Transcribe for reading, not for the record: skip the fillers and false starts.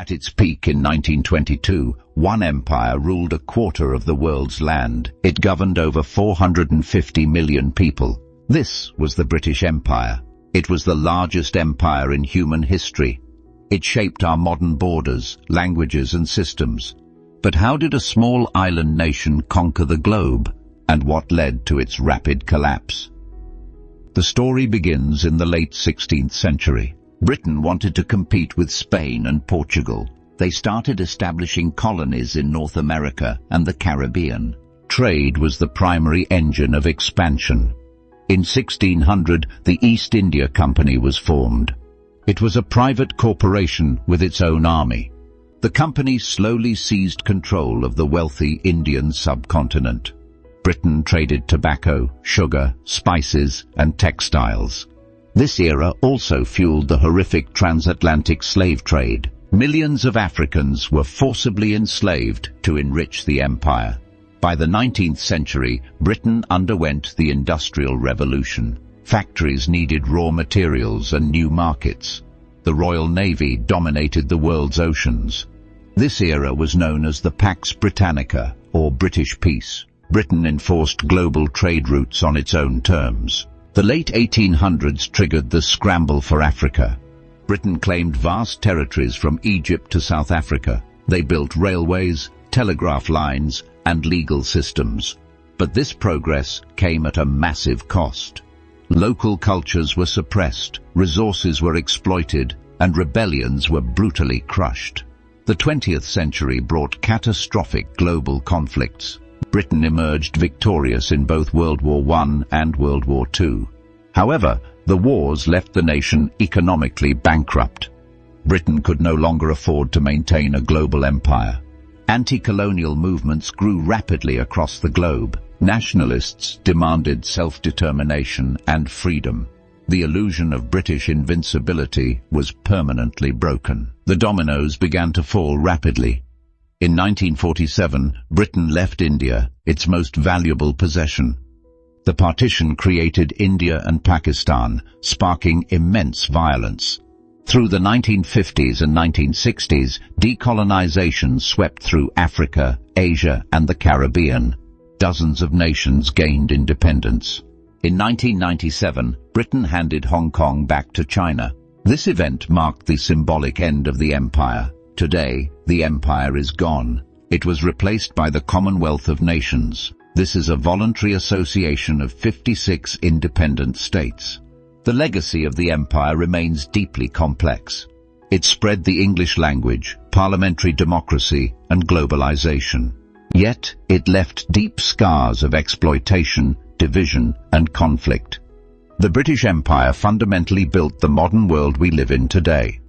At its peak in 1922, one empire ruled a quarter of the world's land. It governed over 450 million people. This was the British Empire. It was the largest empire in human history. It shaped our modern borders, languages and systems. But how did a small island nation conquer the globe? And what led to its rapid collapse? The story begins in the late 16th century. Britain wanted to compete with Spain and Portugal. They started establishing colonies in North America and the Caribbean. Trade was the primary engine of expansion. In 1600, the East India Company was formed. It was a private corporation with its own army. The company slowly seized control of the wealthy Indian subcontinent. Britain traded tobacco, sugar, spices, and textiles. This era also fueled the horrific transatlantic slave trade. Millions of Africans were forcibly enslaved to enrich the empire. By the 19th century, Britain underwent the Industrial Revolution. Factories needed raw materials and new markets. The Royal Navy dominated the world's oceans. This era was known as the Pax Britannica, or British Peace. Britain enforced global trade routes on its own terms. The late 1800s triggered the scramble for Africa. Britain claimed vast territories from Egypt to South Africa. They built railways, telegraph lines, and legal systems. But this progress came at a massive cost. Local cultures were suppressed, resources were exploited, and rebellions were brutally crushed. The 20th century brought catastrophic global conflicts. Britain emerged victorious in both World War I and World War II. However, the wars left the nation economically bankrupt. Britain could no longer afford to maintain a global empire. Anti-colonial movements grew rapidly across the globe. Nationalists demanded self-determination and freedom. The illusion of British invincibility was permanently broken. The dominoes began to fall rapidly. In 1947, Britain left India, its most valuable possession. The partition created India and Pakistan, sparking immense violence. Through the 1950s and 1960s, decolonization swept through Africa, Asia, and the Caribbean. Dozens of nations gained independence. In 1997, Britain handed Hong Kong back to China. This event marked the symbolic end of the empire. Today, the empire is gone. It was replaced by the Commonwealth of Nations. This is a voluntary association of 56 independent states. The legacy of the empire remains deeply complex. It spread the English language, parliamentary democracy, and globalization. Yet, it left deep scars of exploitation, division, and conflict. The British Empire fundamentally built the modern world we live in today.